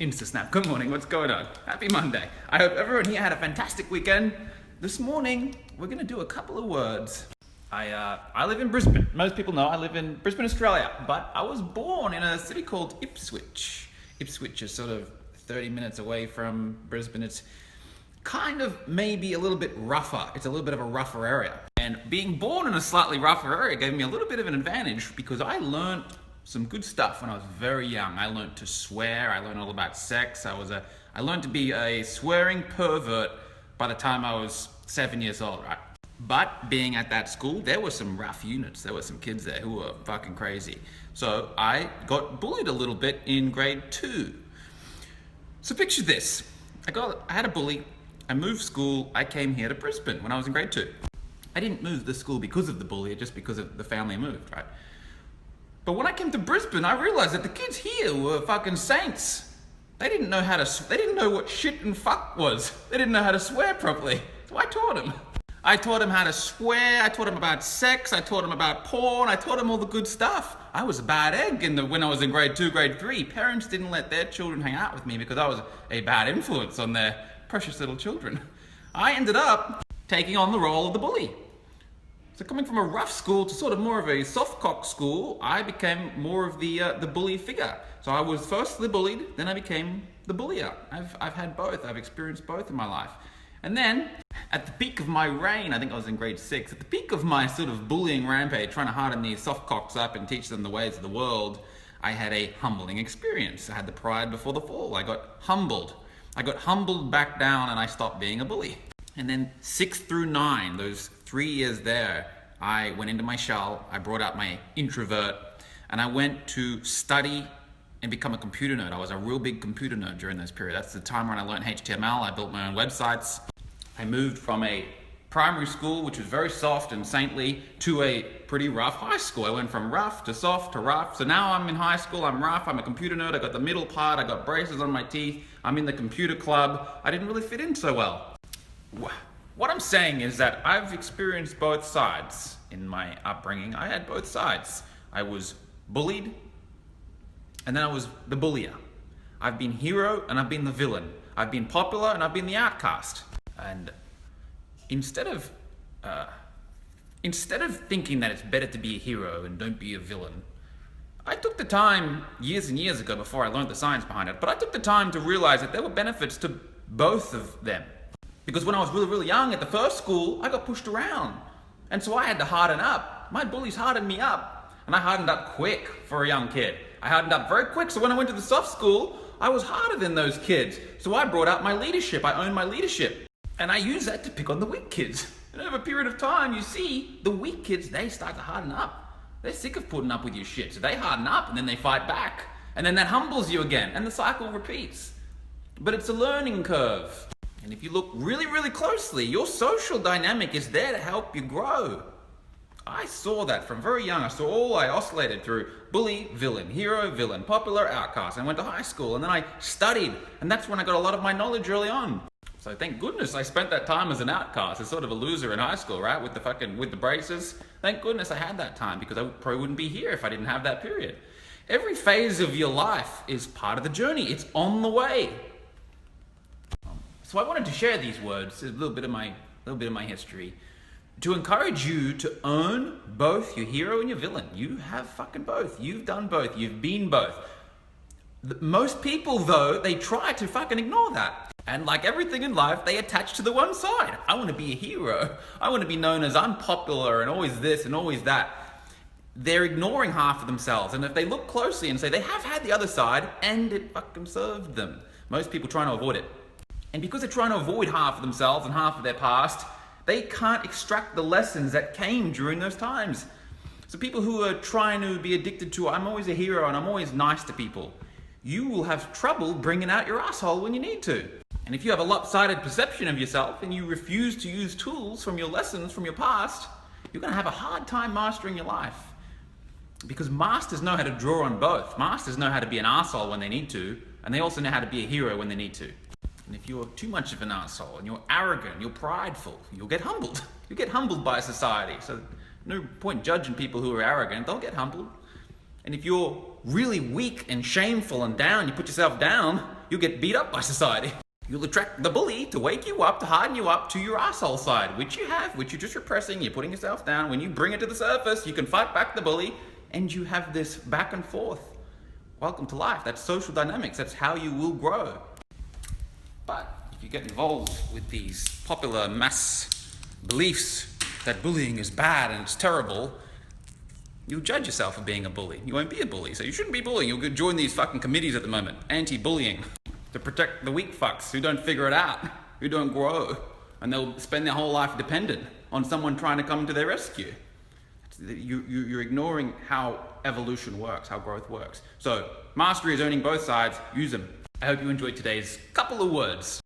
InstaSnap. Good morning, what's going on? Happy Monday. I hope everyone here had a fantastic weekend. This morning, we're gonna do a couple of words. I live in Brisbane. Most people know I live in Brisbane, Australia, but I was born in a city called Ipswich. Ipswich is sort of 30 minutes away from Brisbane. It's kind of maybe a little bit rougher. It's a little bit of a rougher area. And being born in a slightly rougher area gave me a little bit of an advantage because I learned some good stuff when I was very young. I learned to swear, I learned all about sex. I learned to be a swearing pervert by the time I was 7 years old, right? But being at that school, there were some rough units. There were some kids there who were fucking crazy. So I got bullied a little bit in grade 2. So picture this. I had a bully, I moved school, I came here to Brisbane when I was in grade 2. I didn't move the school because of the bully, just because of the family I moved, right? But when I came to Brisbane, I realized that the kids here were fucking saints. They didn't know what shit and fuck was. They didn't know how to swear properly. So I taught them. I taught them how to swear, I taught them about sex, I taught them about porn, I taught them all the good stuff. I was a bad egg when I was in grade 2, grade 3. Parents didn't let their children hang out with me because I was a bad influence on their precious little children. I ended up taking on the role of the bully. So coming from a rough school to sort of more of a soft-cock school, I became more of the bully figure. So I was first the bullied, then I became the bullier. I've had both, I've experienced both in my life. And then, at the peak of my reign, I think I was in grade 6, at the peak of my sort of bullying rampage, trying to harden these soft-cocks up and teach them the ways of the world, I had a humbling experience. I had the pride before the fall. I got humbled. I got humbled back down and I stopped being a bully. And then 6 through 9, those 3 years there, I went into my shell, I brought out my introvert, and I went to study and become a computer nerd. I was a real big computer nerd during those periods. That's the time when I learned HTML, I built my own websites. I moved from a primary school, which was very soft and saintly, to a pretty rough high school. I went from rough to soft to rough. So now I'm in high school, I'm rough, I'm a computer nerd, I got the middle part, I got braces on my teeth, I'm in the computer club. I didn't really fit in so well. What I'm saying is that I've experienced both sides in my upbringing. I had both sides. I was bullied, and then I was the bullier. I've been hero, and I've been the villain. I've been popular, and I've been the outcast. And instead of thinking that it's better to be a hero and don't be a villain, I took the time years and years ago before I learned the science behind it, but I took the time to realize that there were benefits to both of them. Because when I was really, really young at the first school, I got pushed around. And so I had to harden up. My bullies hardened me up. And I hardened up quick for a young kid. I hardened up very quick, so when I went to the soft school, I was harder than those kids. So I brought out my leadership. I owned my leadership. And I used that to pick on the weak kids. And over a period of time, you see, the weak kids, they start to harden up. They're sick of putting up with your shit. So they harden up and then they fight back. And then that humbles you again. And the cycle repeats. But it's a learning curve. And if you look really, really closely, your social dynamic is there to help you grow. I saw that from very young. I oscillated through bully, villain, hero, villain, popular, outcast. I went to high school and then I studied. And that's when I got a lot of my knowledge early on. So thank goodness I spent that time as an outcast, as sort of a loser in high school, right? With the braces. Thank goodness I had that time because I probably wouldn't be here if I didn't have that period. Every phase of your life is part of the journey. It's on the way. So I wanted to share these words, a little bit of my history, to encourage you to own both your hero and your villain. You have fucking both. You've done both. You've been both. Most people, though, they try to fucking ignore that. And like everything in life, they attach to the one side. I want to be a hero. I want to be known as I'm popular and always this and always that. They're ignoring half of themselves. And if they look closely and say they have had the other side and it fucking served them. Most people try to avoid it. And because they're trying to avoid half of themselves and half of their past, they can't extract the lessons that came during those times. So people who are trying to be addicted to, I'm always a hero and I'm always nice to people, you will have trouble bringing out your asshole when you need to. And if you have a lopsided perception of yourself and you refuse to use tools from your lessons from your past, you're going to have a hard time mastering your life. Because masters know how to draw on both. Masters know how to be an asshole when they need to, and they also know how to be a hero when they need to. And if you're too much of an asshole and you're arrogant, you're prideful, you'll get humbled. You'll get humbled by society. So no point judging people who are arrogant, they'll get humbled. And if you're really weak and shameful and down, you put yourself down, you'll get beat up by society. You'll attract the bully to wake you up, to harden you up to your asshole side, which you have, which you're just repressing, you're putting yourself down. When you bring it to the surface, you can fight back the bully, and you have this back and forth. Welcome to life. That's social dynamics. That's how you will grow. But if you get involved with these popular mass beliefs that bullying is bad and it's terrible, you'll judge yourself for being a bully. You won't be a bully, so you shouldn't be bullying. You'll go join these fucking committees at the moment, anti-bullying, to protect the weak fucks who don't figure it out, who don't grow, and they'll spend their whole life dependent on someone trying to come to their rescue. You're ignoring how evolution works, how growth works. So mastery is owning both sides. Use them. I hope you enjoyed today's couple of words.